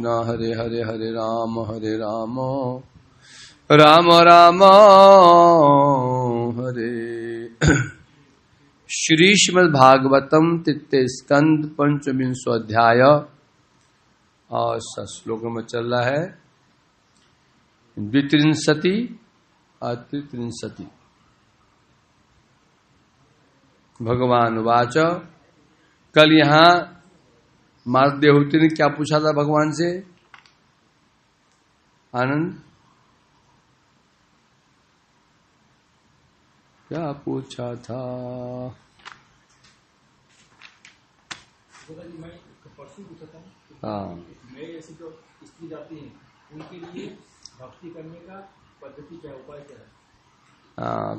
कृष्ण हरे हरे हरे राम राम राम हरे। श्री श्रीमद् भागवतम तृतीय स्कंद पंचविंशो अध्याय और श्लोक में चल रहा है द्वित्रिंशति और त्रित्रिंशति। भगवान वाच। कल यहां माता देवहूति ने क्या पूछा था भगवान से? आनंद क्या पूछा था? परसों पूछा था। हाँ, मेरे ऐसी जो स्त्री जाती हैं उनके लिए भक्ति करने का पद्धति क्या, उपाय क्या है? हाँ,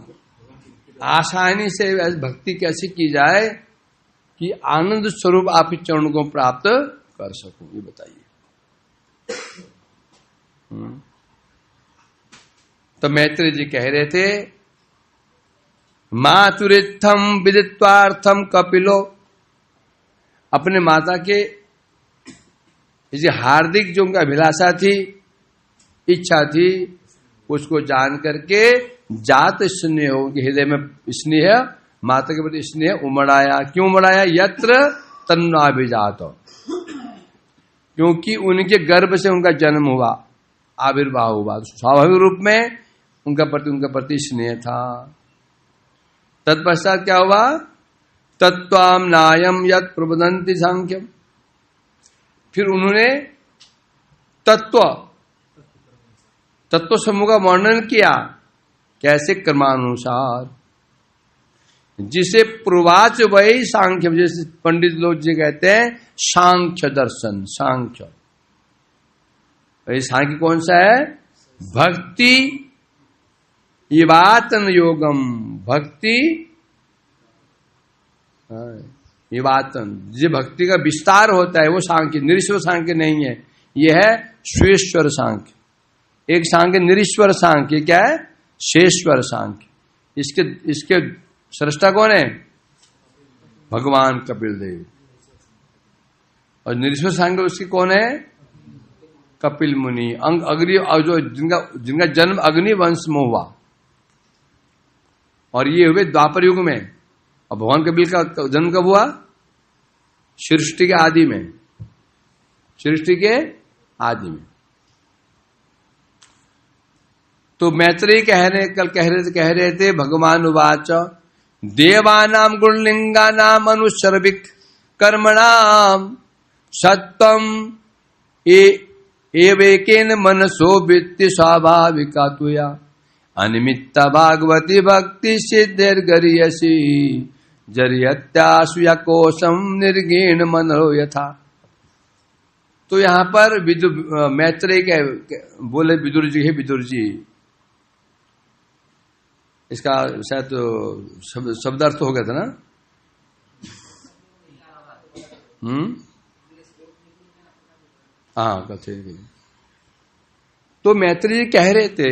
आसानी से भक्ति कैसे की जाए कि आनंद स्वरूप आप इस चरण को प्राप्त कर सको, ये बताइए। तो मैत्रेय जी कह रहे थे मातुरित्थम विदित्वार्थम कपिलो। अपने माता के ये हार्दिक जो उनका अभिलाषा थी, इच्छा थी, उसको जान करके जात स्नेह, उनके हृदय में स्नेह, माता के प्रति स्नेह उमड़ाया। क्यों उमड़ाया? यत्र तन्नाभिजात, क्योंकि उनके गर्भ से उनका जन्म हुआ, आविर्भाव हुआ, तो स्वाभाविक रूप में उनका प्रति स्नेह था। तत्पश्चात क्या हुआ? तत्वाम नायम यत् प्रबदंति सांख्यम। फिर उन्होंने तत्व समूह का वर्णन किया। कैसे? कर्मानुसार। जिसे पूर्वाच वही सांख्य, जैसे पंडित लोग जी कहते हैं सांख्य दर्शन, सांख्य। वही सांख्य कौन सा है? भक्ति इवातन योगम, भक्ति इवातन, जो भक्ति का विस्तार होता है वो सांख्य, निरीश्वर सांख्य नहीं है। यह है श्वेश्वर सांख्य। एक सांख्य निरीश्वर सांख्य, क्या है? शेश्वर सांख्य। इसके सृष्टा कौन है? भगवान कपिल देव। और निरीश्वर सांख्य उसकी कौन है? कपिल मुनि। अग्नि, जो जिनका जन्म अग्नि वंश में हुआ, और ये हुए द्वापर युग में। और भगवान कपिल का जन्म कब हुआ? सृष्टि के आदि में, सृष्टि के आदि में। तो मैत्रेय कल कह रहे थे भगवान उवाच देवानाम गुणलिंगानाम अनुशर्विक कर्मणाम सत्वम एवेकेन मनसो वित्ति स्वाभाविका तुया अनिमित्त भागवती भक्ति सिद्धिर्गरीयसी जरियत्यासुया कोशम निर्गीण मनो यथा। तो यहां पर मैत्रेय बोले विदुर जी, हे विदुर जी, इसका शायद तो शब्दार्थ हो गया था ना? हाँ, कथे। तो मैत्रेय जी कह रहे थे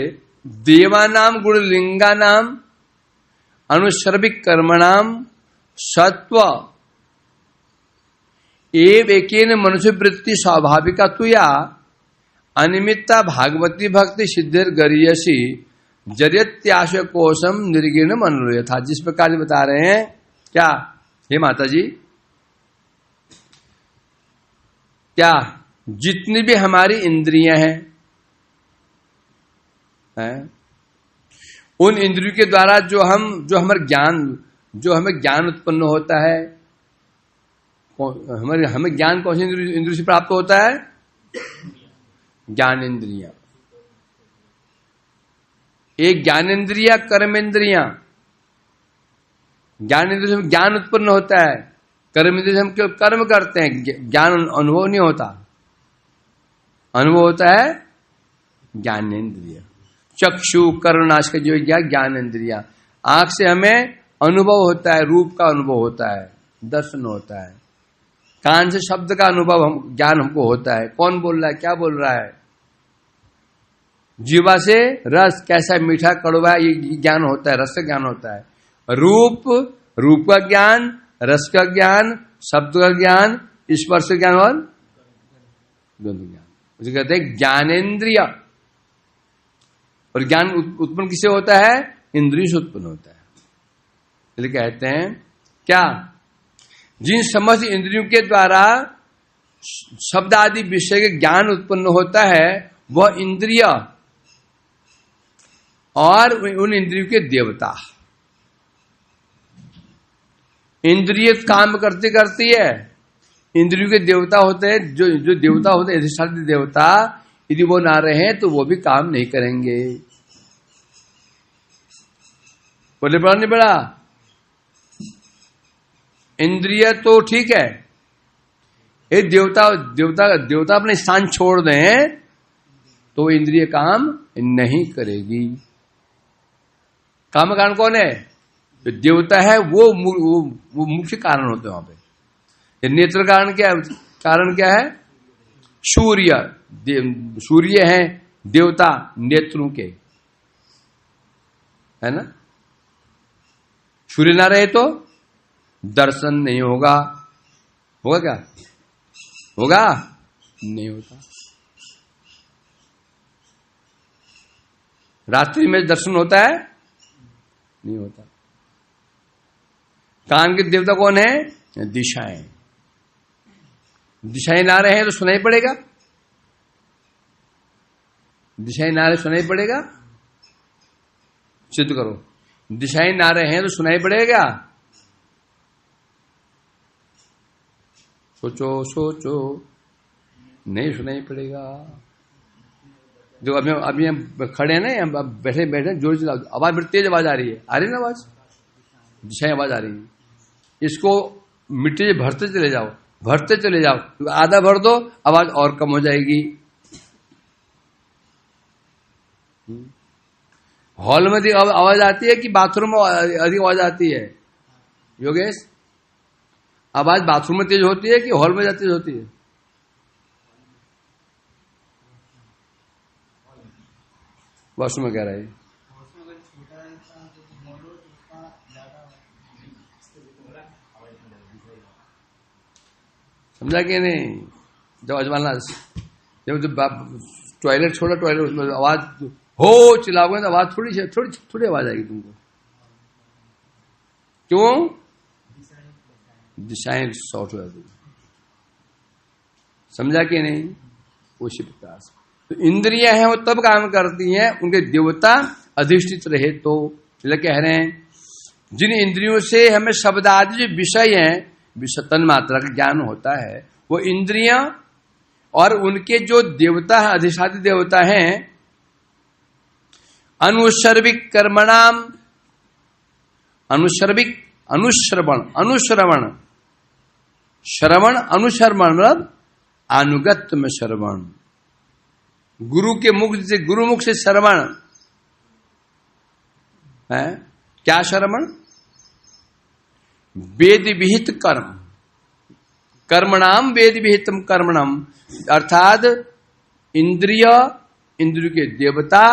देवानाम गुणलिंगानाम अनुशर्विक कर्मणाम सत्व एवेकेन मनुष्यवृत्ति स्वाभाविका तुया अनिमित्ता भागवती भक्ति सिद्धिर गरीयसी जरियत्याश कोशम निर्गीण मनोय था। जिस प्रकार बता रहे हैं, क्या हे माता जी, क्या जितनी भी हमारी इंद्रियां हैं, उन इंद्रियों के द्वारा जो हमें ज्ञान उत्पन्न होता है, हमें ज्ञान कौन सी इंद्रियों से प्राप्त होता है? ज्ञान इंद्रिया। एक ज्ञान इंद्रिया, कर्म इंद्रिया। ज्ञान इंद्रिय से ज्ञान उत्पन्न होता है, कर्म इंद्रिय से हम केवल कर्म करते हैं, ज्ञान अनुभव नहीं होता। अनुभव होता है ज्ञानेन्द्रिय। चक्षु कर्णाश का जो ज्ञान इंद्रिया, आंख से हमें अनुभव होता है, रूप का अनुभव होता है, दर्शन होता है। कान से शब्द का अनुभव, ज्ञान हमको होता है, कौन बोल रहा है, क्या बोल रहा है। जीवा से रस, कैसा मीठा कड़वा, ये ज्ञान होता है, रस का ज्ञान होता है। रूप का ज्ञान, रस का ज्ञान, शब्द का ज्ञान, स्पर्श का ज्ञान और गंध ज्ञान। उसे कहते हैं ज्ञानेन्द्रिय। और ज्ञान उत्पन्न किससे होता है? इंद्रिय से उत्पन्न होता है। इसलिए कहते हैं क्या, जिन समस्त इंद्रियों के द्वारा शब्द आदि विषय के ज्ञान उत्पन्न होता है वह इंद्रिय और उन इंद्रियों के देवता। इंद्रिय काम करती करती है, इंद्रियों के देवता होते हैं, जो देवता होते हैं अधिष्ठात्री देवता, यदि वो ना रहे तो वो भी काम नहीं करेंगे। बोले बड़ा नहीं बड़ा, इंद्रिय तो ठीक है, ये देवता अपने स्थान छोड़ दें तो इंद्रिय काम नहीं करेगी। काम कारण कौन है? जो देवता है वो मुख्य कारण होते हैं वहां पे। नेत्र कारण क्या है? सूर्य है देवता नेत्रों के, है ना। सूर्य ना रहे तो दर्शन नहीं होगा। होगा क्या? होगा नहीं होता। रात्रि में दर्शन होता है? नहीं होता। कान के देवता कौन है? दिशाएं। दिशाएं ना रहे तो सुनाई पड़ेगा। दिशाएं ना रहे सुनाई पड़ेगा। सिद्ध करो। दिशाएं ना रहे तो सुनाई पड़ेगा। सोचो नहीं सुनाई पड़ेगा। जो अभी हम खड़े हैं ना, बैठे जोर से आवाज, बड़ी तेज आवाज आ रही है। आ रही है ना आवाज? दिशाएं आवाज आ रही है। इसको मिट्टी से भरते चले जाओ, आधा भर दो, आवाज और कम हो जाएगी। हॉल में अधिक आवाज आती है कि बाथरूम में अधिक आवाज आती है? योगेश, आवाज बाथरूम में तेज होती है कि हॉल में तेज होती है? वॉशरूम में कह रहा है। समझा कि नहीं? जब अजमाना, जब टॉयलेट छोड़ा, टॉयलेट उसमें आवाज हो चिल्लाओगे तो आवाज थोड़ी आवाज आएगी तुमको। क्यों? दिशाएं शॉर्ट हो जाती। समझा कि नहीं? उसी प्रकार से तो इंद्रियां हैं वो तब काम करती हैं उनके देवता अधिष्ठित रहे तो। कह रहे हैं जिन इंद्रियों से हमें शब्द आदि जो विषय हैं, विषय तन मात्रा का ज्ञान होता है, वो इंद्रियां और उनके जो देवता है, अधिष्ठात्री देवता हैं, अनुश्रविक कर्मणाम, श्रवण मतलब अनुगत्य में श्रवण, गुरु मुख से श्रवण है। क्या श्रवण? वेद विहित कर्मणाम वेद विहितम कर्मणम, अर्थात इंद्रिय के देवता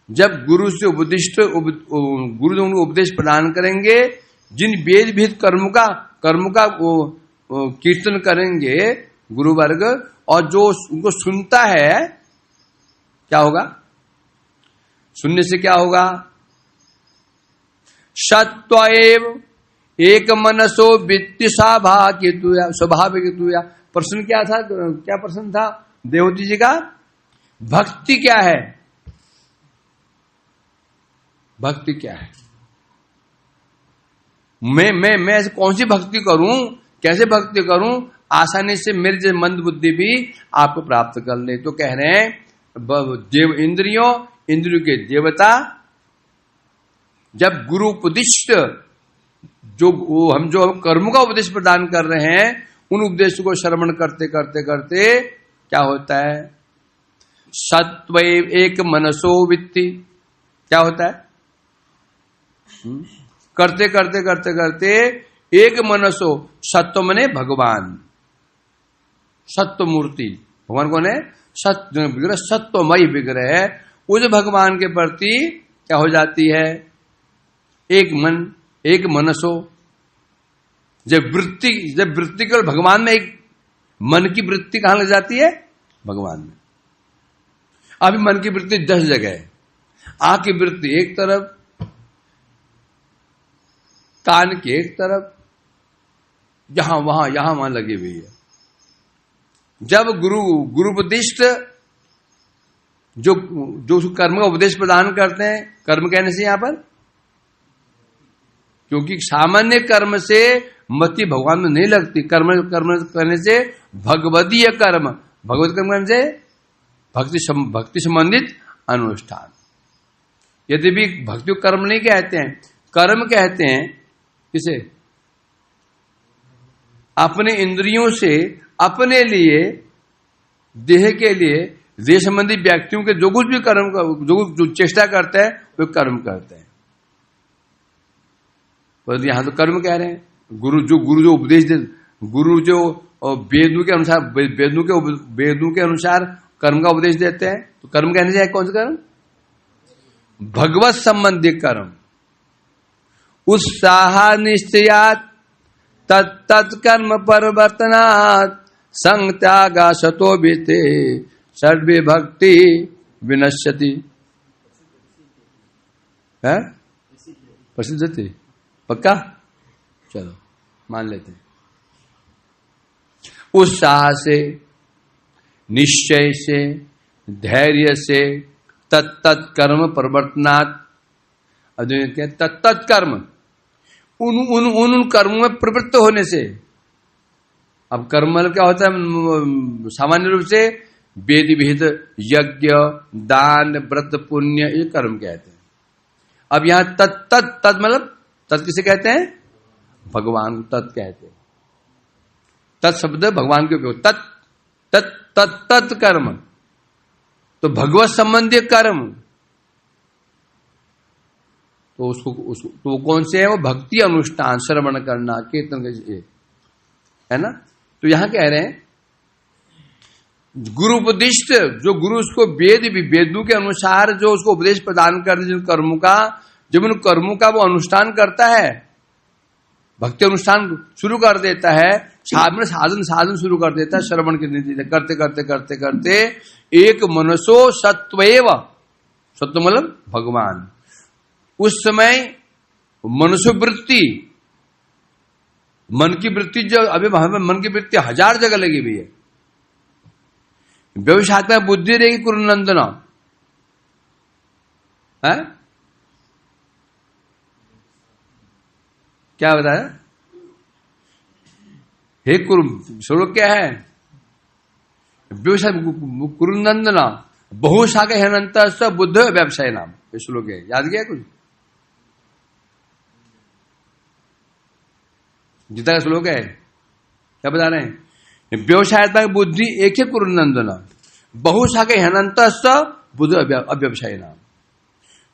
जब गुरु से गुरु उपदेश प्रदान करेंगे, जिन वेद विहित कर्म का कीर्तन करेंगे गुरु वर्ग, और जो उनको सुनता है, क्या होगा? सुनने से क्या होगा? सत्वएव एक मनसो वित्ति स्वाभाविक। प्रश्न क्या था? क्या प्रश्न था देवती जी का? भक्ति क्या है? भक्ति क्या है? मैं ऐसे कौन सी भक्ति करूं, कैसे भक्ति करूं आसानी से मेरे जैसे मंद बुद्धि भी आपको प्राप्त कर ले? तो कह रहे हैं इंद्रियों के देवता जब गुरु उपदिष्ट जो कर्म का उपदेश प्रदान कर रहे हैं, उन उपदेशों को श्रवण करते क्या होता है? सत्वैव एक मनसो वित्ति। क्या होता है? करते एक मनसो, सत्व मने भगवान, सत्व मूर्ति, भगवान कौन है? सत्य विग्रह, सत्वमयी विग्रह है। उस भगवान के प्रति क्या हो जाती है? एक मनसो। जब वृत्ति केवल भगवान में एक मन की वृत्ति कहां लग जाती है? भगवान में। अभी मन की वृत्ति 10 जगह है। आंख की वृत्ति एक तरफ, कान की एक तरफ, यहां वहां लगी हुई है। जब गुरुपदिष्ट जो कर्म का उपदेश प्रदान करते हैं, कर्म कहने से यहां पर, क्योंकि सामान्य कर्म से मति भगवान में नहीं लगती। कर्म करने से भगवदीय कर्म, भगवत कर्म करने से भक्ति संबंधित अनुष्ठान। यदि भी भक्ति को कर्म नहीं कहते हैं, कर्म कहते हैं किसे? अपने इंद्रियों से अपने लिए, देह के लिए, देह संबंधी व्यक्तियों के जो कुछ भी कर्म, जो चेष्टा करते हैं वो कर्म करते हैं। पर यहां तो कर्म कह रहे हैं। गुरु जो उपदेश दे, गुरु जो वेदों के अनुसार कर्म का उपदेश देते हैं, तो कर्म कहने से कौन सा कर्म? भगवत संबंधी कर्म। उत्साह निश्चयात तत्कर्म परिवर्तनात् संग त्यागा सतो बीते सर्वे भक्ति विनश्यति। है प्रसिद्ध थी, पक्का? चलो मान लेते हैं। उत्साह से, निश्चय से, धैर्य से, तत्कर्म परिवर्तनात्, तत्कर्म, उन कर्मों में प्रवृत्त होने से। अब कर्म क्या होता है? सामान्य रूप से वेद विहित यज्ञ, दान, व्रत, पुण्य, ये कर्म कहते हैं। अब यहां तत् मतलब तत् किसे कहते हैं? भगवान को तत् कहते हैं। तत् शब्द भगवान के उपयोग। तत् कर्म, तो भगवत संबंधी कर्म, तो उसको तो कौन से है? वो भक्ति अनुष्ठान, श्रवण करना, कीर्तन, है ना। तो यहां कह रहे हैं गुरु उपदिष्ट, जो गुरु उसको वेदों के अनुसार जो उसको उपदेश प्रदान करते, जिन कर्मों का, जब उन कर्मों का वो अनुष्ठान करता है, भक्ति अनुष्ठान शुरू कर देता है, साधन शुरू कर देता है, श्रवण की नीति करते करते करते करते एक मनसो सत्वैव, सत्व मतलब भगवान। उस समय मनुष्यवृत्ति, मन की वृत्ति, जो अभी मन की वृत्ति 1000 जगह लगी हुई है। व्यवसायत्मक बुद्धि रहेगी कुरुनंदना, है क्या बताया? हे कुरु, श्लोक क्या है? व्यवसाय कुरुनंदना बहुशाखा हेनंत बुद्ध व्यवसाय नाम, ये श्लोक है। याद गया कुछ? गीता का श्लोक है, क्या बता रहे हैं? व्यवसायत्मक बुद्धि एक है कुरुनंदना, बहुशाखा हेनंत बुद्ध अव्यवसाय नाम।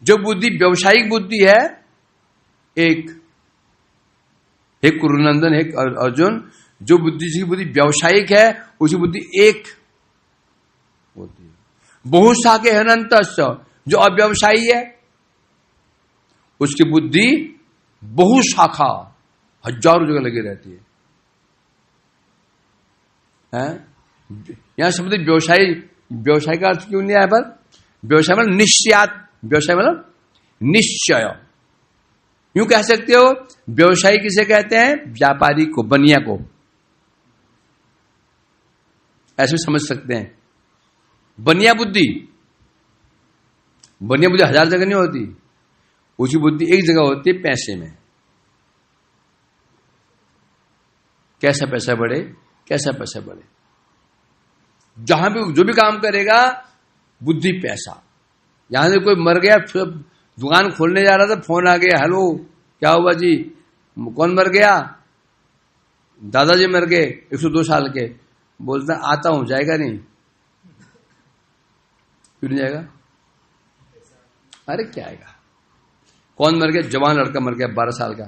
जो बुद्धि व्यवसायिक बुद्धि है एक, हे कुरुनंदन, हे अर्जुन, जो बुद्धि जिसकी बुद्धि व्यावसायिक है उसकी बुद्धि एक होती है। बहुशाखे अनंत, जो अव्यवसायी है उसकी बुद्धि बहुशाखा, 1000 जगह लगी रहती है। यहां शब्द व्यवसायी, व्यवसाय का अर्थ क्यों नहीं आया? पर व्यवसाय मतलब निश्चयात, व्यवसाय मतलब निश्चय। यूं कह सकते हो, व्यवसायी किसे कहते हैं? व्यापारी को, बनिया को, ऐसे समझ सकते हैं। बनिया बुद्धि 1000 जगह नहीं होती, उसकी बुद्धि एक जगह होती है, पैसे में। कैसा पैसा बढ़े, कैसा पैसा बढ़े। जहां भी जो भी काम करेगा बुद्धि पैसा। यहां से कोई मर गया, दुकान खोलने जा रहा था, फोन आ गया, हेलो क्या हुआ जी, कौन मर गया? दादाजी मर गए, 102 साल के। बोलता आता हूं, जाएगा नहीं? क्यों नहीं जाएगा? अरे क्या आएगा? कौन मर गया? जवान लड़का मर गया, 12 साल का।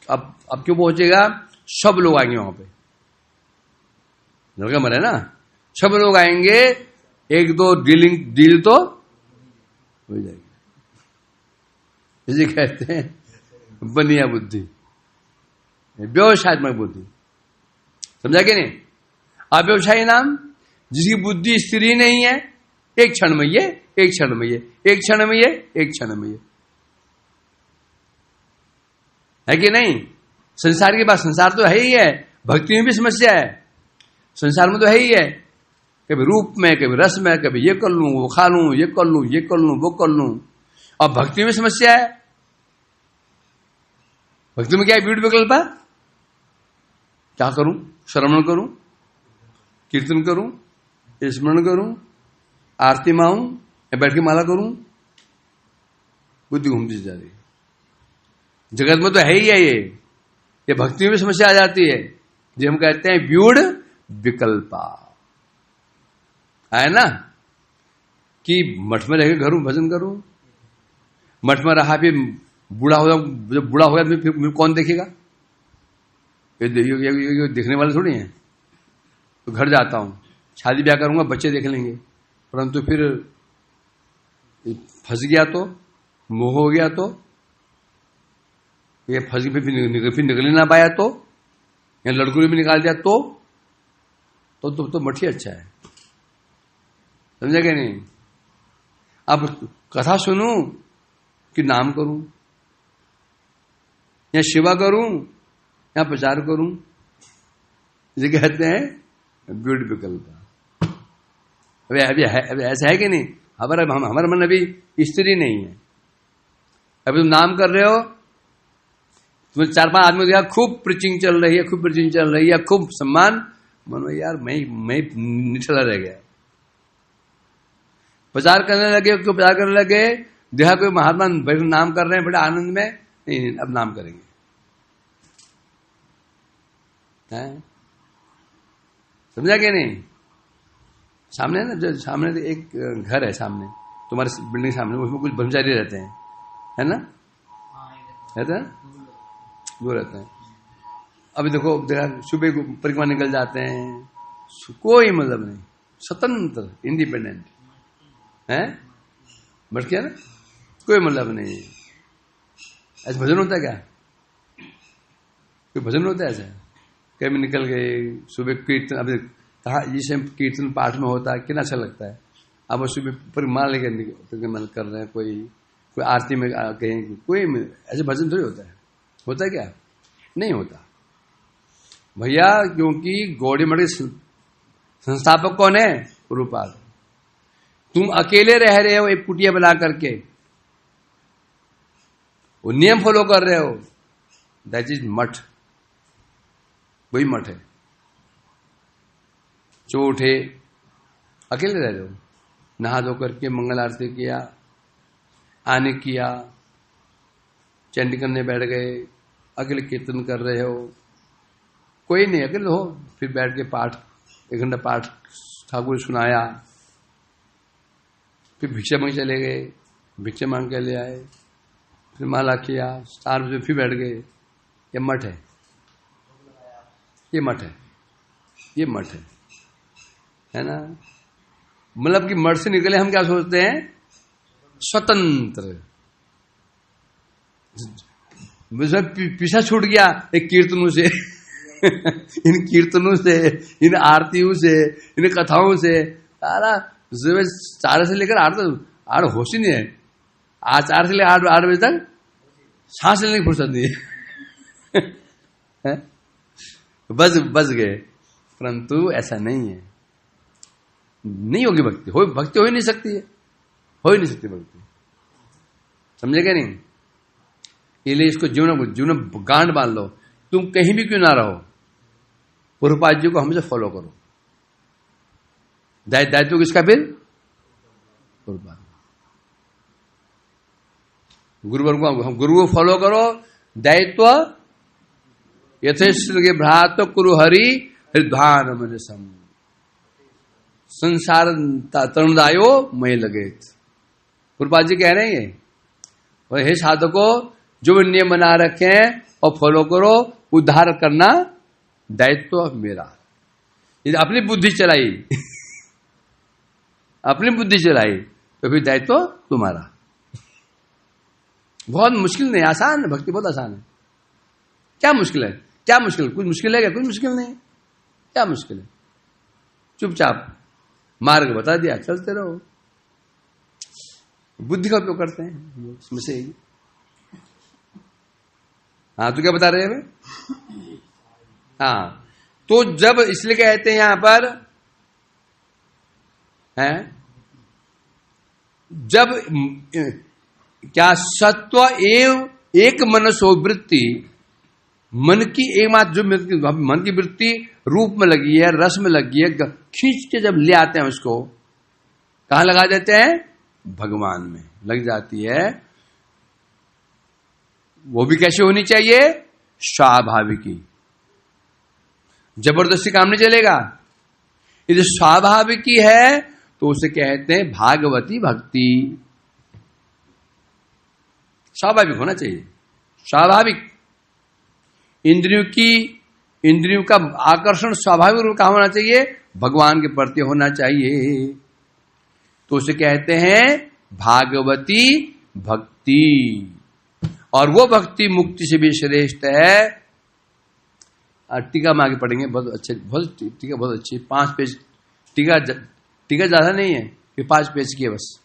अब क्यों पहुंचेगा? सब लोग आएंगे वहां पे, लड़का मरे ना, सब लोग आएंगे, 1-2 डील तो हो जाएगी। इसे कहते हैं बनिया बुद्धि, व्यवसायत्मक बुद्धि। समझा कि नहीं? अव्यवसायी नाम, जिसकी बुद्धि स्थिर नहीं है, एक क्षण में ये, एक क्षण में ये, एक क्षण में ये, एक क्षण में ये, है कि नहीं? संसार की बात, संसार तो है ही है, भक्ति में भी समस्या है, संसार में तो है ही है, कभी रूप में, कभी रस में, कभी ये कर लूं, वो खा लूं, ये कर लूं, ये कर लूं, वो कर लूं, और भक्ति में समस्या है। भक्ति में क्या है? विविध विकल्प है। क्या करूं? श्रवण करूं, कीर्तन करूं, स्मरण करूं, आरती में आऊं, या बैठ के माला करूं, बुद्धि घूमती जा रही है। जगत में तो है ही है ये भक्ति में भी समस्या आ जाती है, जो हम कहते हैं व्यूढ़ विकल्पा, है ना, कि मठ में रहकर घरों भजन करूं, मठ में रहा फिर बूढ़ा हो, जब बूढ़ा हो गया फिर कौन देखेगा? ये देखने वाले थोड़ी हैं। तो घर जाता हूं, शादी ब्याह करूंगा, बच्चे देख लेंगे, परंतु फिर फंस गया तो, मोह हो गया तो, ये फंस गया फिर निकल ना पाया तो, या लड़कों ने भी निकाल दिया तो मठ ही अच्छा है। समझा क्या नहीं? अब कथा सुनूं कि नाम करूं, या सेवा करूं, या प्रचार करूं, ये कहते हैं ब्यूटी विकल्प। अभी ऐसा है कि नहीं? हमारा मन अभी स्थिर नहीं है। अभी तुम नाम कर रहे हो, तुम्हें 4-5 आदमी देखा, खूब प्रीचिंग चल रही है, खूब प्रीचिंग चल रही है, खूब सम्मान, मनो यार मैं निठला रह गया। प्रचार करने लगे, क्यों प्रचार करने लगे? देखा कोई महात्मा बड़े नाम कर रहे हैं, बड़े आनंद में, नहीं अब नाम करेंगे, समझा क्या नहीं? सामने ना, जो सामने एक घर है, सामने तुम्हारे बिल्डिंग सामने, उसमें कुछ ब्रह्मचारी रहते हैं, है ना? रहते हैं, वो रहते हैं। अभी देखो, सुबह परिक्रमा निकल जाते हैं, कोई मतलब नहीं, स्वतंत्र, इंडिपेंडेंट है, बट क्या ना, कोई मतलब नहीं। ऐसा भजन होता है क्या? कोई भजन होता है ऐसा? कहीं निकल गए, सुबह कीर्तन, अभी कहा जिसे कीर्तन पाठ में होता है, कितना अच्छा लगता है। अब सुबह परिक्रमा लेकर मन कर रहे हैं, कोई आरती में कहीं, कोई ऐसे भजन थोड़ी होता है। होता है क्या? नहीं होता भैया, क्योंकि गौड़ी मठ के संस्थापक कौन है? गुरुपाद। तुम अकेले रह रहे हो एक कुटिया बना करके, वो नियम फॉलो कर रहे हो, दैट इज मठ, वही मठ है। जो उठे, अकेले रह रहे हो, नहा धो करके मंगल आरती किया, आने किया, चंडी करने बैठ गए, अकेले कीर्तन कर रहे हो, कोई नहीं, अकेले हो, फिर बैठ के पाठ, 1 घंटा पाठ ठाकुर सुनाया, फिर भिक्षा मांग चले गए, भिक्षा मांग के ले आए, फिर माला किया, 4 बजे फिर बैठ गए। ये मठ है, ये मठ है, ये मठ है ना? मतलब कि मठ से निकले हम क्या सोचते हैं? स्वतंत्र। पीछा छूट गया एक कीर्तनों से इन कीर्तनों से, इन आरतियों से, इन कथाओं से, सारा 4 से लेकर 8 होश ही नहीं है। आज 4 से लेकर 8 बजे तक सांस लेने की फुर्सत नहीं है बस गए। परंतु ऐसा नहीं है, नहीं होगी भक्ति, भक्ति हो ही नहीं सकती है, हो ही नहीं सकती भक्ति। समझे क्या नहीं? इसलिए इसको जीवन गांड बांध लो। तुम कहीं भी क्यों ना रहो, पूर्वपाद जी को हमेशा फॉलो करो। दायित्व किसका? फिर पूर्वपाद, गुरु को फॉलो करो। दायित्व यथेष्ट के भ्रात कुरु हरि हृदय मन सम, संसार तरुणदायो मैं लगे। पूर्वपाद जी कह रहे हैं और हे साधको, जो नियम बना रखे हैं और फॉलो करो, उद्धार करना दायित्व मेरा। यदि अपनी बुद्धि चलाई अपनी बुद्धि चलाई तो फिर दायित्व तुम्हारा। बहुत मुश्किल नहीं, आसान है, भक्ति बहुत आसान है। क्या मुश्किल है? क्या मुश्किल? कुछ मुश्किल है क्या? कुछ मुश्किल नहीं। क्या मुश्किल है? चुपचाप मार्ग बता दिया, चलते रहो। बुद्धि का उपयोग करते हैं इसमें से। हाँ, तो क्या बता रहे हैं? हाँ, तो जब इसलिए कहते हैं यहां पर है, जब क्या सत्व एवं एक मनसो वृत्ति, मन की एकमात्र जो मन की वृत्ति रूप में लगी है, रस में लगी है, खींच के जब ले आते हैं उसको कहां लगा देते हैं? भगवान में लग जाती है। वो भी कैसे होनी चाहिए? स्वाभाविकी। जबरदस्ती काम नहीं चलेगा। यदि स्वाभाविकी है तो उसे कहते हैं भागवती भक्ति। स्वाभाविक होना चाहिए, स्वाभाविक। इंद्रियों का आकर्षण स्वाभाविक रूप का होना चाहिए, भगवान के प्रति होना चाहिए। तो उसे कहते हैं भागवती भक्ति। और वो भक्ति मुक्ति से भी श्रेष्ठ है। टीका में आगे पढ़ेंगे, बहुत अच्छे, बहुत टीका बहुत अच्छी, 5 पेज टीका ज्यादा नहीं है, ये 5 पेज की है बस,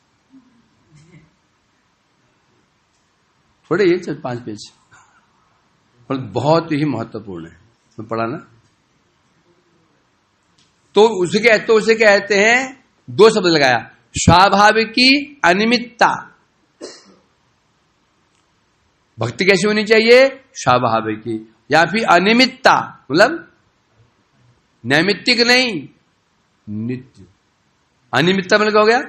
थोड़े ये 5 पेज, पर बहुत ही महत्वपूर्ण है। मैं पढ़ा ना। तो उसे कहते हैं, 2 शब्द लगाया, स्वाभाविकी अनिमित्ता। भक्ति कैसी होनी चाहिए? स्वाभाविकी, या फिर अनिमित्ता, मतलब नैमित्तिक नहीं, नित्य। अनिमित्ता मतलब क्या हो गया?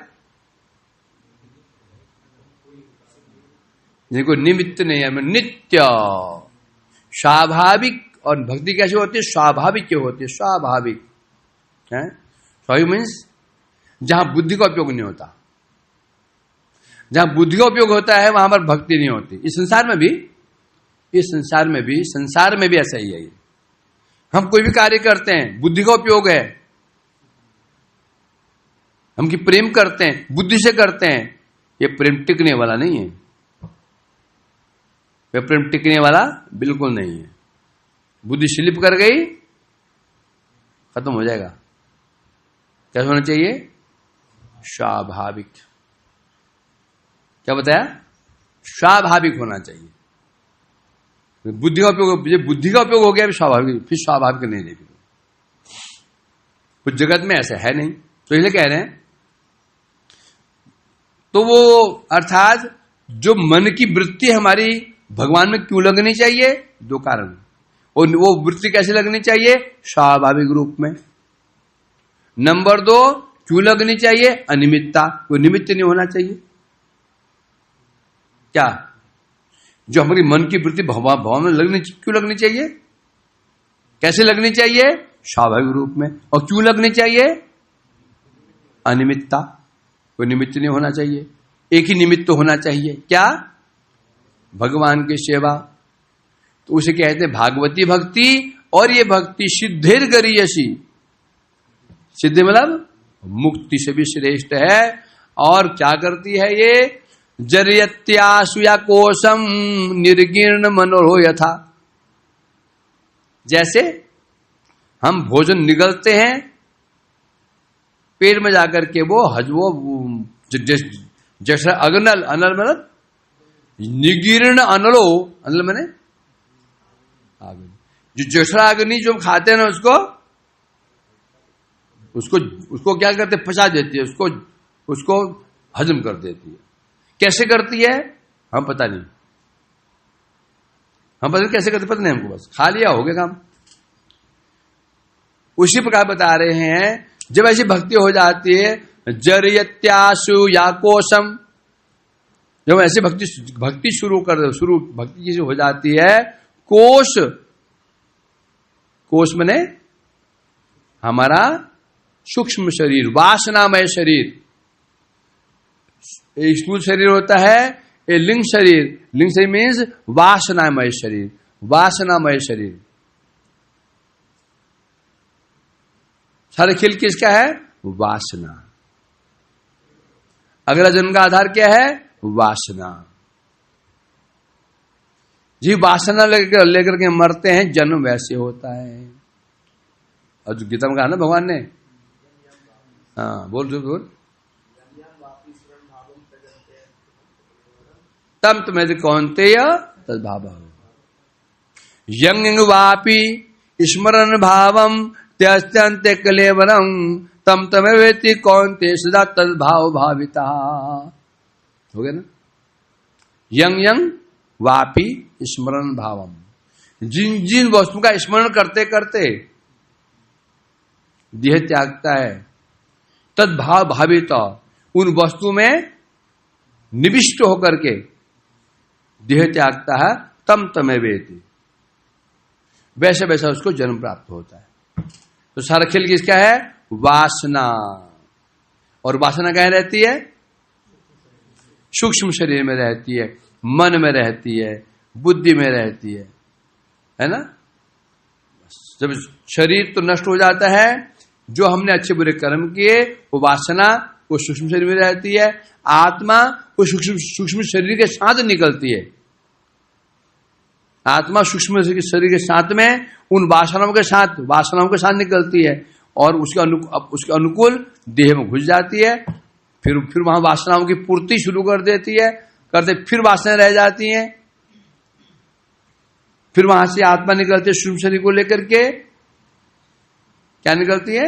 देखो निमित्त नहीं है, नित्य स्वाभाविक। और भक्ति कैसे होती है? स्वाभाविक क्यों होती है? स्वाभाविक है, स्वाभाविक मीन्स जहां बुद्धि का उपयोग नहीं होता। जहां बुद्धि का उपयोग होता है वहां पर भक्ति नहीं होती। इस संसार में भी ऐसा ही है। हम कोई भी कार्य करते हैं, बुद्धि का उपयोग है। हम की प्रेम करते हैं, बुद्धि से करते हैं, ये प्रेम टिकने वाला नहीं है। ये प्रेम टिकने वाला बिल्कुल नहीं है। बुद्धि स्लिप कर गई, खत्म हो जाएगा। कैसा होना चाहिए? स्वाभाविक। क्या बताया? स्वाभाविक होना चाहिए। बुद्धि का उपयोग हो गया, स्वाभाविक, फिर स्वाभाविक नहीं रहेगी। कुछ जगत में ऐसा है नहीं, तो इसलिए कह रहे हैं। तो वो अर्थात जो मन की वृत्ति हमारी भगवान में क्यों लगनी चाहिए? 2 कारण। और वो वृत्ति कैसे लगनी चाहिए? स्वाभाविक रूप में। नंबर 2, क्यों लगनी चाहिए? अनिमित्ता, कोई निमित्त नहीं होना चाहिए। क्या? जो हमारी मन की वृत्ति भाव में क्यों लगनी चाहिए? कैसे लगनी चाहिए? स्वाभाविक रूप में। और क्यों लगनी चाहिए? अनिमित्ता, कोई निमित्त नहीं होना चाहिए। एक ही निमित्त होना चाहिए, क्या? भगवान की सेवा। तो उसे कहते हैं भागवती भक्ति। और ये भक्ति सिद्धिर गरीयसी, सिद्धि मतलब मुक्ति से भी श्रेष्ठ है। और क्या करती है ये? जरियत्यासु या कोशम निर्गीर्ण मनोरो यथा। जैसे हम भोजन निगलते हैं पेट में जाकर के, वो जैसा अग्नल, अनल मतलब निगीर्ण अनलो, अनल मैंने जो जठरा अग्नि जो खाते हैं ना, उसको क्या करते? पचा देती है, उसको हजम कर देती है। कैसे करती है हम पता नहीं, कैसे करते पता नहीं हमको, बस खा लिया हो गया काम। उसी प्रकार बता रहे हैं, जब ऐसी भक्ति हो जाती है, जरियत्यासु या कोशम, जब ऐसी भक्ति शुरू भक्ति की हो जाती है, कोश मने हमारा सूक्ष्म शरीर, वासनामय शरीर। एक स्थूल शरीर होता है, ये लिंग शरीर मीन्स वासनामय शरीर, वासनामय शरीर। सारे खेल किसका है? वासना। अगला जन्म का आधार क्या है? वासना। जी वासना लेकर के मरते हैं, जन्म वैसे होता है। और जो गीता में कहा ना भगवान ने, हाँ बोल बोल। तम तुम्हें कौनते तद्भाव यंग वापी स्मरण भावम त्यस्त्यंत कलेवरम तम तमें वेति कौनते सदा तद्भाव भाविता। हो गया ना। यंग यंग वापी स्मरण भावम, जिन जिन वस्तु का स्मरण करते करते देह त्यागता है, तद्भाव भावित, उन वस्तु में निविष्ट होकर के देह त्यागता है, तम तमें वेति, वैसे वैसा उसको जन्म प्राप्त होता है। तो सारा खेल किसका है? वासना। और वासना कहाँ रहती है? सूक्ष्म शरीर में रहती है, मन में रहती है, बुद्धि में रहती है ना। जब शरीर तो नष्ट हो जाता है, जो हमने अच्छे बुरे कर्म किए वो वासना वो सूक्ष्म शरीर में रहती है, आत्मा वो सूक्ष्म शरीर के साथ निकलती है। आत्मा सूक्ष्म शरीर के साथ में उन वासनाओं के साथ निकलती है और उसके अनुकूल देह में घुस जाती है। फिर वहां वासनाओं की पूर्ति शुरू कर देती है, फिर वासनाएं रह जाती हैं। फिर वहां से आत्मा निकलती है सूक्ष्म शरीर को लेकर के। क्या निकलती है?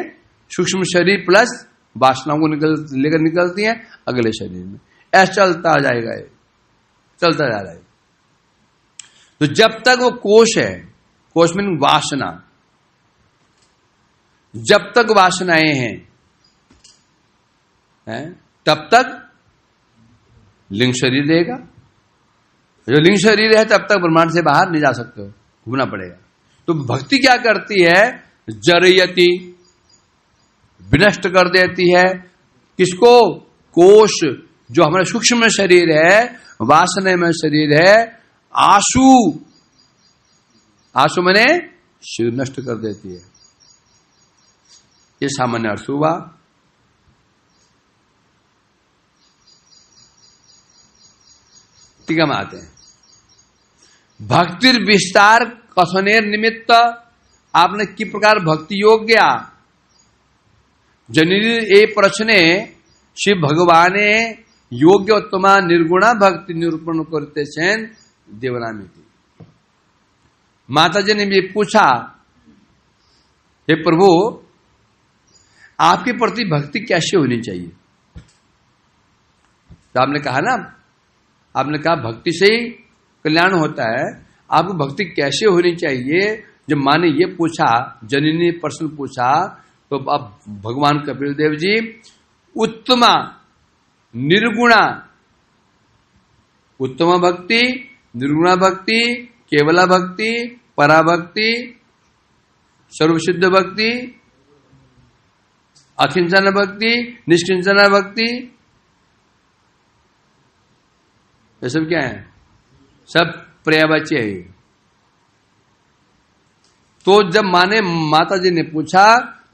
सूक्ष्म शरीर प्लस वासनाओं को लेकर निकलती है अगले शरीर में। ऐसा चलता जाएगा, चलता जा रहा है। तो जब तक वो कोश है, कोश में वासना, जब तक वासनाएं हैं तब तक लिंग शरीर रहेगा। जो लिंग शरीर है तब तक ब्रह्मांड से बाहर नहीं जा सकते हो, घूमना पड़ेगा। तो भक्ति क्या करती है? जरयति, विनष्ट कर देती है। किसको? कोश, जो हमारा सूक्ष्म शरीर है, वासना में शरीर है। आशु, आशु माने शरीर नष्ट कर देती है। ये सामान्य अर्थ हुआ। टीका में आते हैं, भक्तिर विस्तार कथनेर निमित्त, आपने कि प्रकार भक्ति योग्य जननी ए प्रश्ने शिव भगवाने योग्य उत्तमा निर्गुणा भक्ति निरूपण करते चैन देवनामिति। माता जी ने भी पूछा, हे प्रभु आपके प्रति भक्ति कैसे होनी चाहिए? तो आपने कहा ना, आपने कहा भक्ति से ही कल्याण होता है। आपको भक्ति कैसे होनी चाहिए? जब माँ ने ये पूछा, जननी ने प्रश्न पूछा, तो अब भगवान कपिल देव जी उत्तमा निर्गुणा, उत्तमा भक्ति, निर्गुणा भक्ति, केवला भक्ति, पराभक्ति, सर्वसिद्ध भक्ति, अकिंचन भक्ति, निष्किंचन भक्ति, ये सब क्या है? सब पर्यायवाची है। तो जब माता जी ने पूछा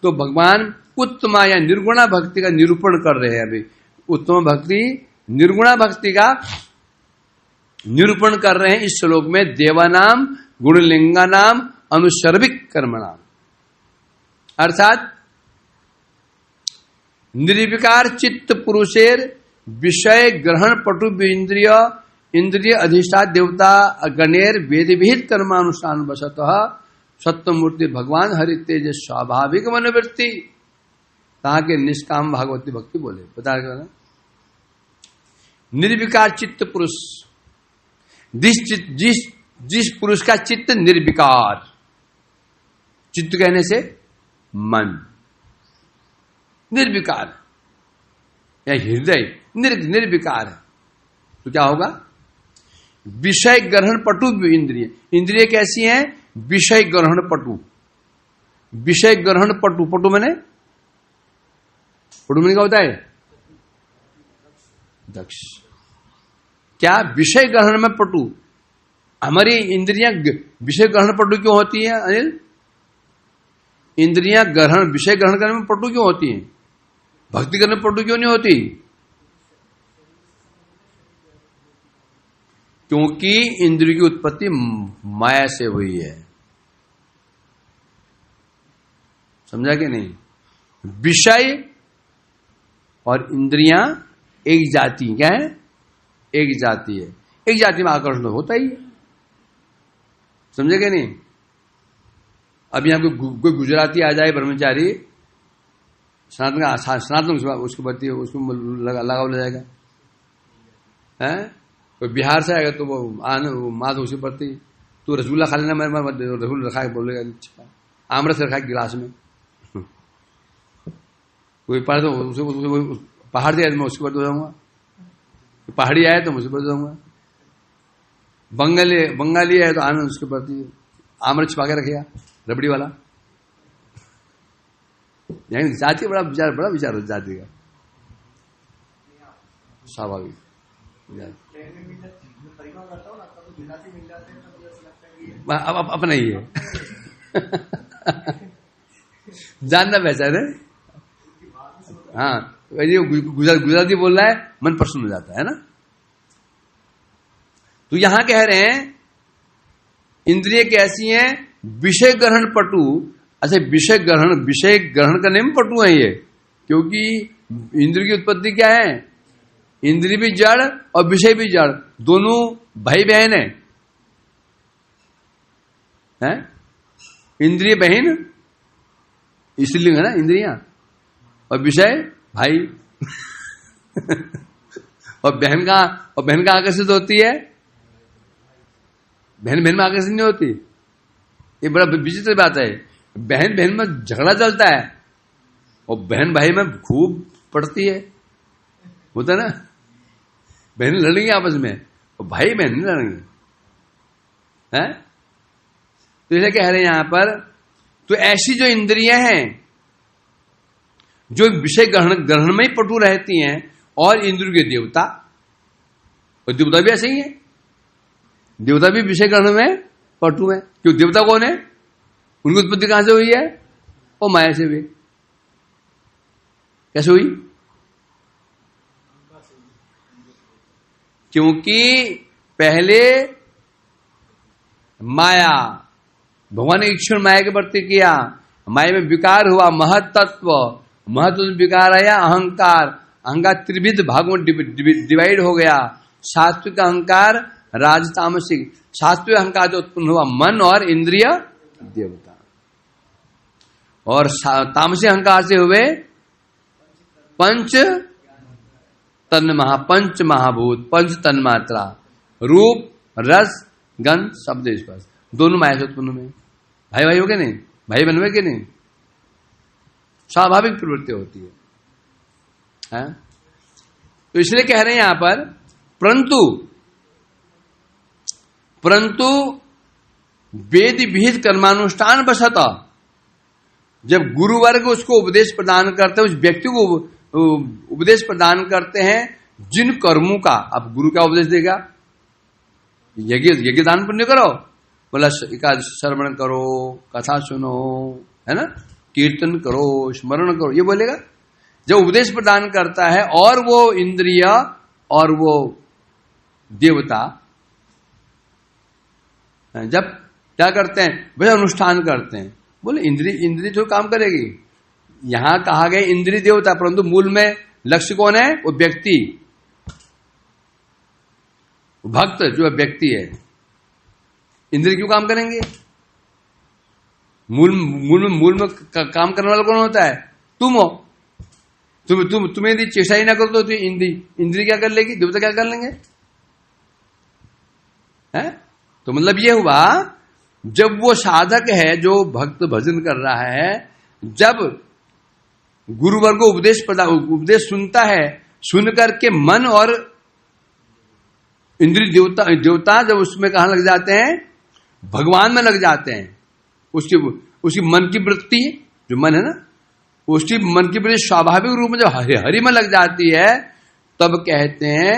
तो भगवान उत्तमा या निर्गुणा भक्ति का निरूपण कर रहे हैं। अभी उत्तम भक्ति, निर्गुणा भक्ति का निरूपण कर रहे हैं इस श्लोक में। देवानाम गुणलिंगा नाम अनुसर्विक कर्मणाम, अर्थात निर्विकार चित्त पुरुषेर विषय ग्रहण पटु इंद्रिय अधिष्ठात देवता गणेर वेद विहित कर्मानुष्ठान वशतः सत्यमूर्ति भगवान हरि तेज स्वाभाविक मनोवृत्ति, कहा के निष्काम भागवती भक्ति बोले। बता रहे निर्विकार चित्त पुरुष, जिस पुरुष का चित्त निर्विकार, चित्त कहने से मन, निर्विकार या हृदय निर्विकार है, तो क्या होगा? विषय ग्रहण पटु इंद्रिय, इंद्रिय कैसी हैं? विषय ग्रहण पटु, विषय ग्रहण पटु, पटु मैंने क्या होता है? दक्ष। क्या? विषय ग्रहण में पटु। हमारी इंद्रियां विषय ग्रहण पटु क्यों होती है अनिल? इंद्रियां ग्रहण, विषय ग्रहण करने में पटु क्यों होती है? भक्ति करने में पटु क्यों नहीं होती? क्योंकि इंद्रिय की उत्पत्ति माया से हुई है। समझा कि नहीं? विषय और इंद्रियां एक जाति। क्या है? एक जाति है। एक जाति में आकर्षण होता ही है, समझे क्या नहीं? अब यहां कोई गुजराती आ जाए ब्रह्मचारी, सनातन उसको बढ़ती है, उसको लगाव ले जाएगा है। कोई बिहार से आएगा तो वो माँ तो उसे पड़ती, तू रसगुल्ला खा लेना, मेरे रसगुल्ला रखा है, बोलेगा आमरस रखा है गिलास में। कोई पढ़े तो उसे पहाड़ दिया मैं उसके ऊपर हो जाऊंगा, पहाड़ी आए तो मुझे पर जाऊंगा, बंगाली है तो आनंद उसके प्रति आमरस छिपा के रखेगा रबड़ी वाला। जाति बड़ा विचार जाति का स्वाभाविक। अब अपना ही है जानना पहचान है। हाँ, गुजराती बोल रहा है, मन प्रसन्न हो जाता है ना। तो यहां कह रहे हैं इंद्रिय कैसी हैं? विषय ग्रहण पटु। अच्छा, विषय ग्रहण करने में पटु है ये, क्योंकि इंद्रिय की उत्पत्ति क्या है? इंद्रिय भी जड़ और विषय भी जड़, दोनों भाई बहन है? इंद्रिय बहन इसलिए है ना इंद्रियां, और विषय भाई और बहन का आकर्षित होती है, बहन में आकर्षित नहीं होती। ये बड़ा विचित्र बात है। बहन में झगड़ा चलता है और बहन भाई में खूब पड़ती है, होता है ना। बहन लड़ेंगे आपस में और भाई बहन नहीं लड़ेंगे, हैं? तो इसे कह रहे हैं यहां पर, तो ऐसी जो इंद्रियां हैं जो विषय ग्रहण में ही पटु रहती हैं, और इंद्रियों के देवता, और देवता भी ऐसे ही है, देवता भी विषय ग्रहण में पटु है। क्यों? देवता कौन है? उनकी उत्पत्ति कहां से हुई है? वो माया से हुई। कैसे हुई? क्योंकि पहले माया, भगवान ने ईश्वर माया के प्रति किया, माया में विकार हुआ, महत्त्व विकार आया, अहंकार त्रिविध भागों में डिवाइड हो गया। सात्विक अहंकार, राजतामसिक। सात्विक अहंकार जो उत्पन्न हुआ मन और इंद्रिय देवता, और तामसिक अहंकार से हुए पंच महाभूत, पंच तन्मात्रा, रूप, रस, गंध, शब्द, स्पर्श, दोनों माया से उत्पन्न हुए। भाई हो गए नहीं? भाई बन हुए कि नहीं? स्वाभाविक प्रवृत्ति होती है। तो इसलिए कह रहे हैं यहां पर, परंतु वेद विहित कर्मानुष्ठान बसता, जब गुरु वर्ग उसको उपदेश प्रदान करते हैं, उस व्यक्ति को उपदेश प्रदान करते हैं जिन कर्मों का, अब गुरु क्या उपदेश देगा? यज्ञ दान पुण्य करो, बोला एकादश श्रवण करो, कथा सुनो, है ना, कीर्तन करो, स्मरण करो, ये बोलेगा। जब उपदेश प्रदान करता है और वो इंद्रिय और वो देवता जब क्या करते हैं? वह अनुष्ठान करते हैं। बोले इंद्रिय जो काम करेगी, यहां कहा गया इंद्रिय देवता, परंतु मूल में लक्ष्य कौन है? वो व्यक्ति, भक्त जो व्यक्ति है। इंद्रिय क्यों काम करेंगे? मूल में काम करने वाला कौन होता है? तुम हो। तुम्हें यदि चेष्टा ही ना करो तो इंद्रिय क्या कर लेगी? देवता क्या कर लेंगे? है? तो मतलब ये हुआ, जब वो साधक है जो भक्त भजन कर रहा है, जब गुरुवर को उपदेश सुनता है, सुन करके मन और इंद्रिय देवता जब उसमें कहां लग जाते हैं? भगवान में लग जाते हैं। उसकी मन की वृत्ति, जो मन है ना, उसकी मन की वृत्ति स्वाभाविक रूप में जब हरि में लग जाती है, तब कहते हैं,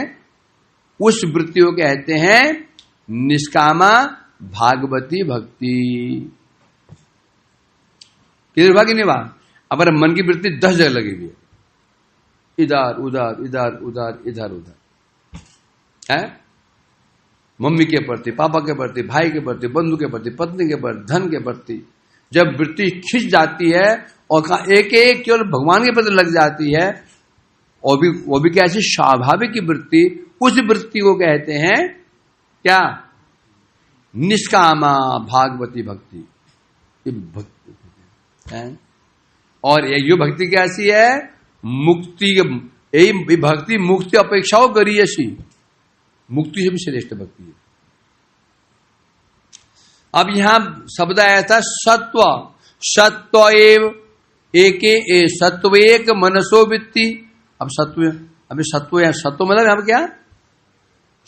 उस वृत्ति को कहते हैं निष्कामा भागवती भक्ति। किधर भागी नहीं वहां? अब मन की वृत्ति 10 जगह लगी हुई है, इधर उधर इधर उधर इधर उधर है, मम्मी के प्रति, पापा के प्रति, भाई के प्रति, बंधु के प्रति, पत्नी के प्रति, धन के प्रति। जब वृत्ति खिंच जाती है और एक केवल भगवान के प्रति लग जाती है, वो भी कैसी स्वाभाविक वृत्ति, उस वृत्ति को कहते हैं क्या? निष्कामा भागवती भक्ति। ये भक्ति है। और ये भक्ति कैसी है? मुक्ति, यही भक्ति मुक्ति अपेक्षाओं करी ऐसी, मुक्ति से भी श्रेष्ठ भक्ति है। अब यहां शब्द आया था सत्व, सत्व एव एके ए सत्व एक मनसो वित्ति। अब सत्व, अभी सत्व है, सत्व मतलब हम क्या?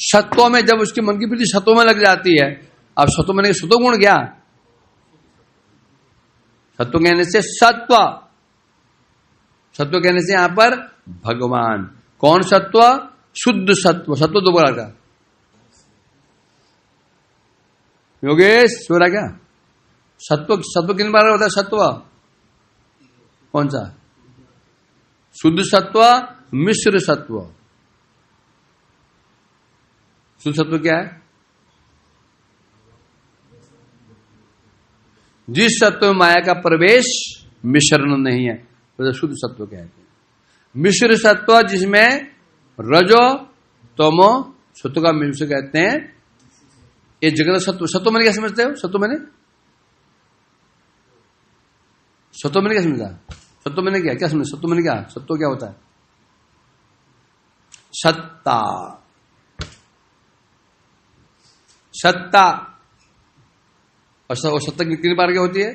सत्व में जब उसके मन की वृत्ति सत्व में लग जाती है। अब सत्व में सत्व गुण क्या? सत्व कहने से सत्व, सत्व कहने से यहां पर भगवान। कौन सत्व? शुद्ध सत्व। सत्व दो प्रकार का। योगेश हो रहा क्या? सत्व, सत्व किन बार होता है? सत्व कौन सा? शुद्ध सत्व, मिश्र सत्व। शुद्ध सत्व क्या है? जिस सत्व में माया का प्रवेश मिश्रण नहीं है तो शुद्ध सत्व कहते हैं। मिश्र सत्व जिसमें रजो तमो सत्व का मिश्र कहते हैं। ये जगत सत्व, सत्व मैंने क्या समझते हो? सत्व मैंने, सत्व मैंने क्या समझा? सत्व मैंने क्या समझ? सत्व मैंने क्या? सत्व क्या होता है? सत्ता, सत्ता। और सत्ता कितनी बार की होती है?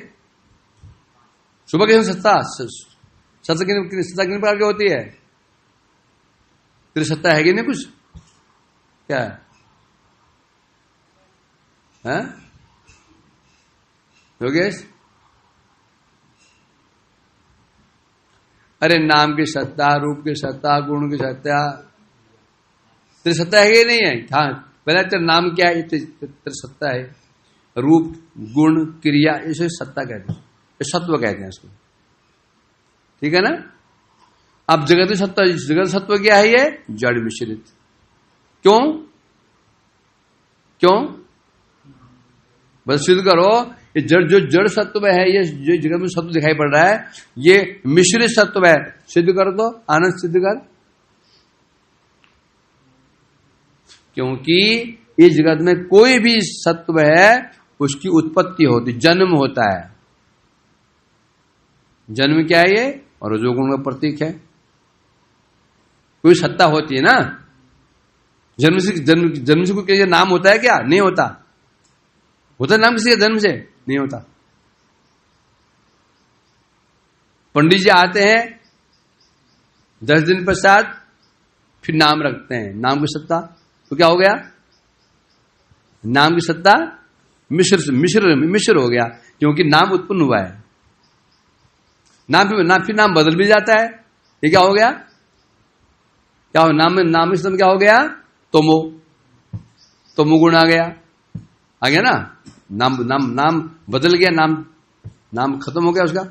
सुबह के सत्ता, सत्ता कितनी बार की होती है? तेरी सत्ता है कि नहीं कुछ? क्या है? योगेश, अरे नाम की सत्ता, रूप की सत्ता, गुण की सत्ता, तेरी सत्ता है कि नहीं है? हाँ, पहले तेरा नाम क्या है? तेरी सत्ता है। रूप, गुण, क्रिया, इसे सत्ता कहते हैं, ये सत्व कहते हैं इसको। ठीक है ना? अब जगत सत्ता, जगत सत्व क्या है? ये जड़ मिश्रित। क्यों? क्यों? बस सिद्ध करो। ये जो जड़ सत्व है, ये जो जगत में सत्व दिखाई पड़ रहा है, ये मिश्रित सत्व है। सिद्ध कर दो, आनंद सिद्ध कर। क्योंकि इस जगत में कोई भी सत्व है उसकी उत्पत्ति होती, जन्म होता है। जन्म क्या है? ये और रजोगुण का प्रतीक है। कोई सत्ता होती है ना, जन्म से कोई नाम होता है क्या? नहीं होता। होता नाम किसी जन्म से? नहीं होता। पंडित जी आते हैं 10 दिन पश्चात, फिर नाम रखते हैं। नाम की सत्ता तो क्या हो गया? नाम की सत्ता मिश्र हो गया, क्योंकि नाम उत्पन्न हुआ है। फिर नाम बदल भी जाता है। ये क्या हो गया? क्या हो? नाम में क्या हो गया? तमो गुण आ गया ना। नाम बदल गया, नाम खत्म हो गया उसका।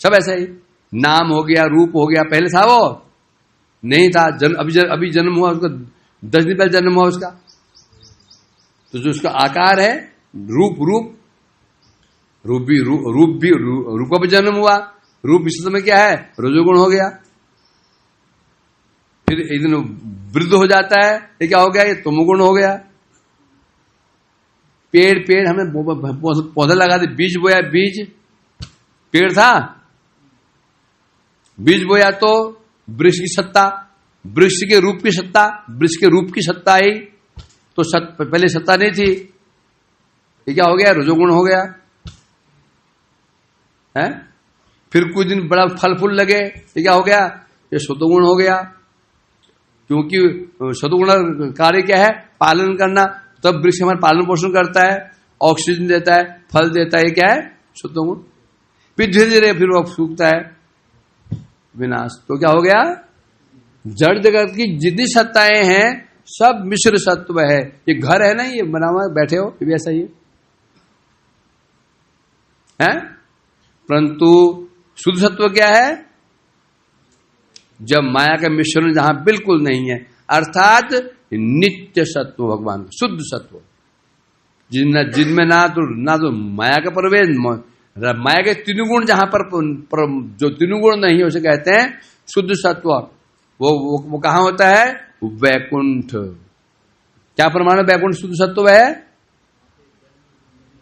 सब ऐसा ही, नाम हो गया, रूप हो गया। पहले था वो नहीं था, अभी जन्म हुआ उसका, 10 दिन पहले जन्म हुआ उसका। तो जो उसका आकार है, रूप का भी जन्म हुआ। रूप इस समय क्या है? रजोगुण हो गया। फिर एक दिन वृद्ध हो जाता है, ये क्या हो गया? ये तमोगुण हो गया। पेड़ हमने पौधा लगा दे, बीज बोया, बीज पेड़ था, बीज बोया तो वृक्ष की सत्ता, वृक्ष के रूप की सत्ता, वृक्ष के रूप की सत्ता आई। तो पहले सत्ता नहीं थी, ये क्या हो गया? रजोगुण हो गया है। फिर कुछ दिन बड़ा फल फूल लगे, ये क्या हो गया? ये सतोगुण हो गया। क्योंकि सतोगुण कार्य क्या है? पालन करना। तब वृक्ष हमारा पालन पोषण करता है, ऑक्सीजन देता है, फल देता है। ये क्या है? सतोगुण। फिर धीरे धीरे फिर वो सूखता है, विनाश। तो क्या हो गया? जड़ जगत की जितनी सत्ताएं हैं सब मिश्र सत्व है। ये घर है ना, ये बना हुआ बैठे हो, ये भी ऐसा ही है। परंतु शुद्ध सत्व क्या है? जब माया का मिश्रण जहां बिल्कुल नहीं है, अर्थात नित्य सत्व, भगवान शुद्ध सत्व, जिनमें ना तो माया का प्रवेश, माया के तीन गुण जहां पर जो तीन गुण नहीं है उसे कहते हैं शुद्ध सत्व। वो कहां होता है? वैकुंठ। क्या प्रमाण है वैकुंठ शुद्ध सत्व है?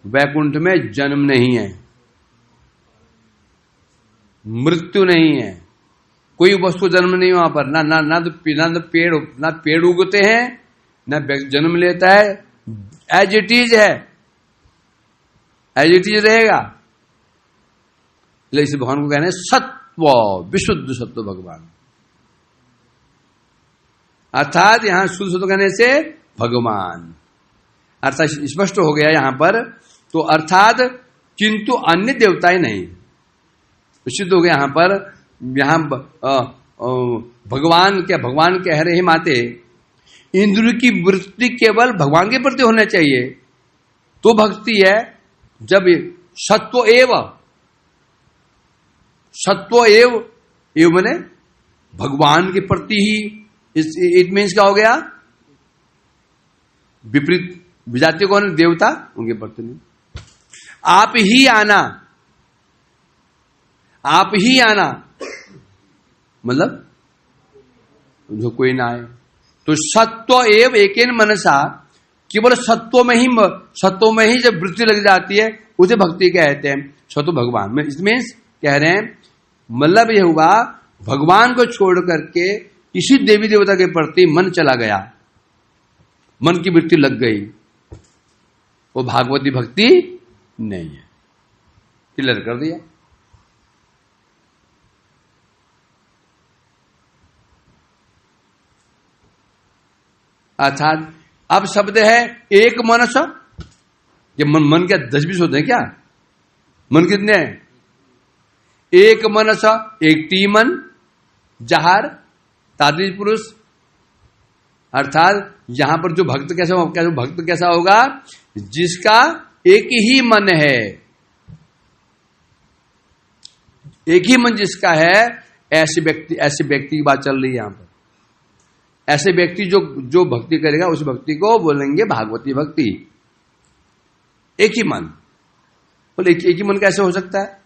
वैकुंठ में जन्म नहीं है, मृत्यु नहीं है, कोई वस्तु जन्म नहीं वहां पर, ना तो पेड़ उगते हैं, ना जन्म लेता है, एज इट इज है, एज इट इज रहेगा। इस भगवान को कहने सत्व, विशुद्ध सत्व भगवान। अर्थात यहां शुद्ध सत्व कहने से भगवान, अर्थात स्पष्ट हो गया यहां पर। तो अर्थात किंतु अन्य देवताएं नहीं, सिद्ध हो गया यहां पर। यहां भगवान कह रहे हैं माते, इंद्र की वृत्ति केवल भगवान के प्रति होना चाहिए तो भक्ति है। जब सत्व एव बने भगवान के प्रति ही, इट मीन्स क्या हो गया? विपरीत विजातीय कौन है? देवता, उनके प्रति नहीं। आप ही आना मतलब जो कोई ना आए। तो सत्व एव एकेन मनसा, केवल सत्व में ही जब वृत्ति लग जाती है उसे भक्ति कहते हैं। सत्व भगवान में इसमें कह रहे हैं, मतलब यह हुआ भगवान को छोड़ करके किसी देवी देवता के प्रति मन चला गया, मन की वृत्ति लग गई, वो भागवती भक्ति नहीं है। क्लियर कर दिया। अर्थात अब शब्द है एक मनस। ये मन क्या 10-20 होते हैं क्या? मन कितने हैं? एक मनस, एक टी मन, जहार तादृश पुरुष। अर्थात यहां पर जो भक्त कैसा होगा? जिसका एक ही मन है, एक ही मन जिसका है, ऐसे व्यक्ति की बात चल रही है यहां पर। ऐसे व्यक्ति जो भक्ति करेगा उस भक्ति को बोलेंगे भागवती भक्ति। एक ही मन, बोले एक ही मन कैसे हो सकता है?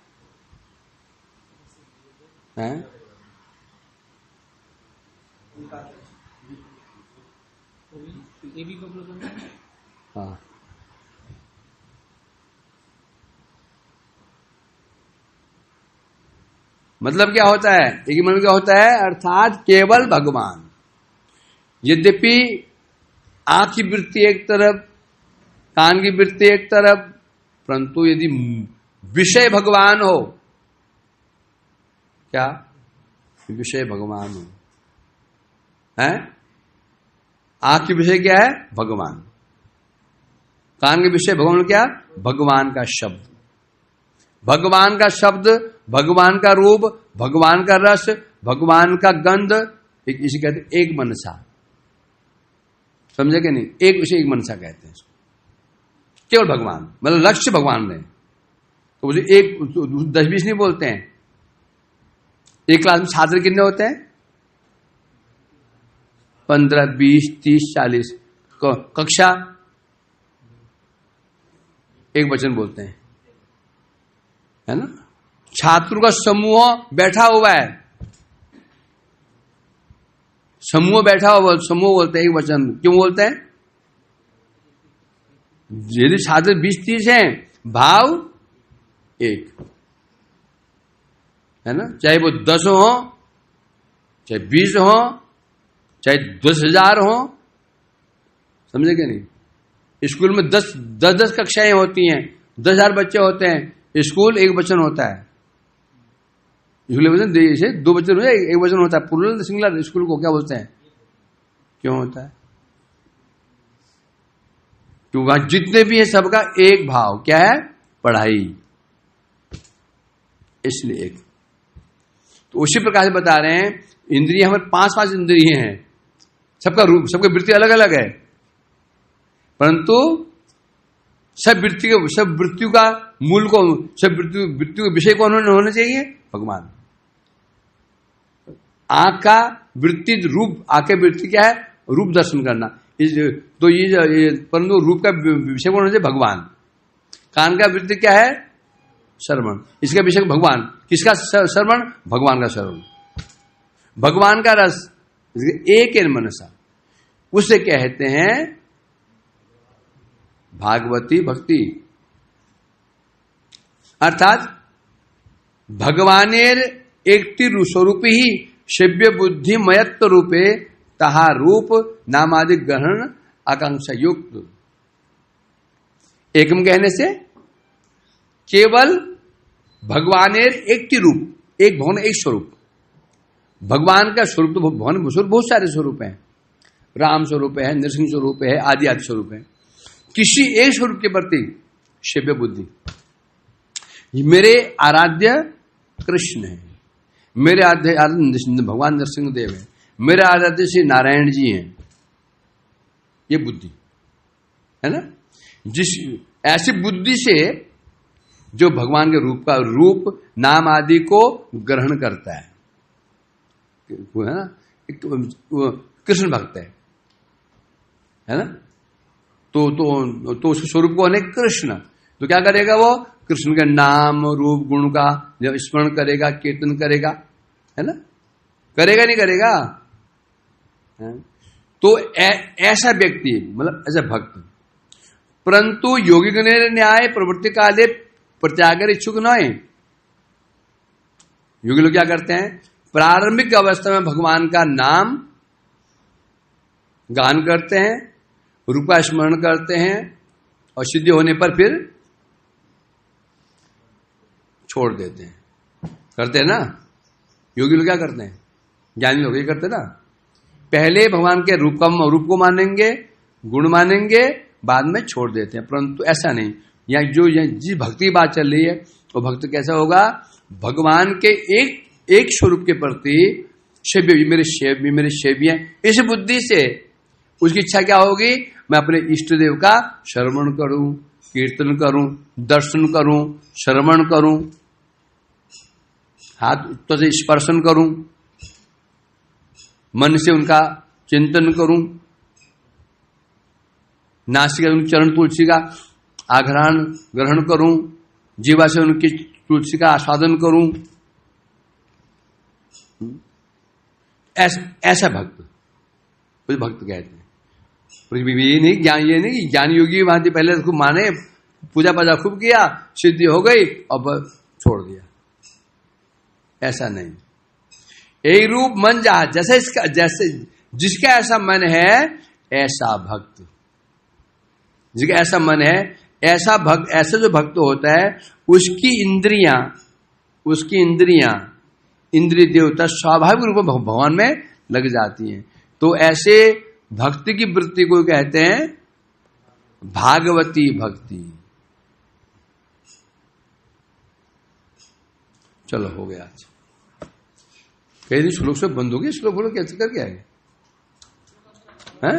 हाँ, मतलब क्या होता है? एक ही मन क्या होता है? अर्थात केवल भगवान। यद्यपि आंख की वृत्ति एक तरफ, कान की वृत्ति एक तरफ, परंतु यदि विषय भगवान हो, क्या विषय भगवान हो, है? आंख की विषय क्या है? भगवान। कान के विषय भगवान क्या? भगवान का शब्द, भगवान का शब्द, भगवान का रूप, भगवान का रस, भगवान का गंध, इसे कहते हैं एक मनसा। समझे कि नहीं? एक विषय एक मनसा कहते हैं इसको। केवल भगवान, मतलब लक्ष्य भगवान में। तो मुझे एक 10-20 नहीं बोलते हैं। एक क्लास में छात्र कितने होते हैं? 15, 20, 30, 40। कक्षा एक वचन बोलते हैं, है ना? छात्रों का समूह बैठा हुआ है, समूह बैठा हुआ, समूह बोलते हैं एक वचन। क्यों बोलते हैं? यदि छात्र 20-30 हैं, भाव एक, है ना? चाहे वो 10 हो, चाहे 20 हो, चाहे 10,000 हो। समझे क्या नहीं? स्कूल में 10 कक्षाएं होती हैं, 10,000 बच्चे होते हैं। स्कूल एक वचन होता है। स्कूल वचन से 2 वचन होता है, एक वचन होता है। प्लूरल सिंगुलर स्कूल को क्या बोलते हैं? क्यों होता है? क्योंकि जितने भी हैं सबका एक भाव क्या है? पढ़ाई, इसलिए एक। तो उसी प्रकार से बता रहे हैं, इंद्रिय हमारे 5 इंद्रिय हैं, सबका रूप, सबकी वृत्ति अलग अलग है, परंतु सब वृत्तियों का मूल को, सब वृत्तियों के विषय कौन होना चाहिए? भगवान। आंख का वृत्ति रूप, आंख की वृत्ति क्या है? रूप दर्शन करना। तो ये परंतु रूप का विषय कौन होना चाहिए? भगवान। कान का वृत्ति क्या है? श्रवण। इसका विषय भगवान। किसका श्रवण? भगवान का श्रवण। भगवान का रस, एक मनसा, उसे कहते हैं भागवती भक्ति। अर्थात भगवानेर एकटी स्वरूप ही सेव्य बुद्धि मयत्व रूपे तहा रूप नामादि ग्रहण आकांक्षा युक्त। एकम कहने से केवल भगवानेर एकटी रूप, एक भगवान एक स्वरूप। भगवान का स्वरूप तो भगवान बहुत सारे स्वरूप हैं, राम स्वरूप है, नरसिंह स्वरूप है, आदि आदि स्वरूप है। किसी एक स्वरूप के प्रति सेव्य बुद्धि, मेरे आराध्य कृष्ण है, मेरे आराध्य भगवान नरसिंह देव है, मेरे आराध्य श्री नारायण जी हैं, ये बुद्धि है ना। जिस ऐसी बुद्धि से जो भगवान के रूप का रूप नाम आदि को ग्रहण करता है, वो है ना, कृष्ण भक्त है ना। तो उसके स्वरूप को अनेक कृष्ण, तो क्या करेगा वो, कृष्ण के नाम रूप गुण का जब स्मरण करेगा, कीर्तन करेगा, है ना, करेगा नहीं करेगा। तो ऐसा व्यक्ति मतलब ऐसा भक्त, परंतु योगी गणेर न्याय प्रवृत्ति काले प्रत्यागर इच्छुक न है। योगी लोग क्या करते हैं, प्रारंभिक अवस्था में भगवान का नाम गान करते हैं, रूपा स्मरण करते हैं, और सिद्धि होने पर फिर छोड़ देते हैं, करते हैं ना। योगी लोग क्या करते हैं, ज्ञानी लोग ये करते हैं ना, पहले भगवान के रूप को मानेंगे, गुण मानेंगे, बाद में छोड़ देते हैं। परंतु ऐसा नहीं, या जो जिस भक्ति की बात चल रही है वो भक्त कैसा होगा, भगवान के एक स्वरूप के प्रति सेव्य, मेरे सेव्य हैं, इस बुद्धि से उसकी इच्छा क्या होगी, मैं अपने इष्ट देव का श्रवण करूं, कीर्तन करूं, दर्शन करूं, श्रवण करूं, हाथ तो से स्पर्शन करूं, मन से उनका चिंतन करूं, नासिका उनकी चरण तुलसी का आघ्राण ग्रहण करूं, जीवा से उनकी तुलसी का आस्वादन करूं। ऐसा भक्त, कुछ भक्त कहते हैं। ये नहीं कि ज्ञान योगी भांति पहले खूब माने, पूजा पाजा खूब किया, सिद्धि हो गई और छोड़ दिया, ऐसा नहीं। एक रूप मन जा, जैसे जिसका ऐसा मन है ऐसा भक्त, जिसका ऐसा मन है ऐसा भक्त, ऐसा जो भक्त होता है उसकी इंद्रियां इंद्रिय देवता स्वाभाविक रूप में भगवान में लग जाती हैं। तो ऐसे भक्ति की वृत्ति को कहते हैं भागवती भक्ति। चलो हो गया आज, कई दिन श्लोक से बंद हो गए, श्लोक बोलो कैसे करके आए हैं?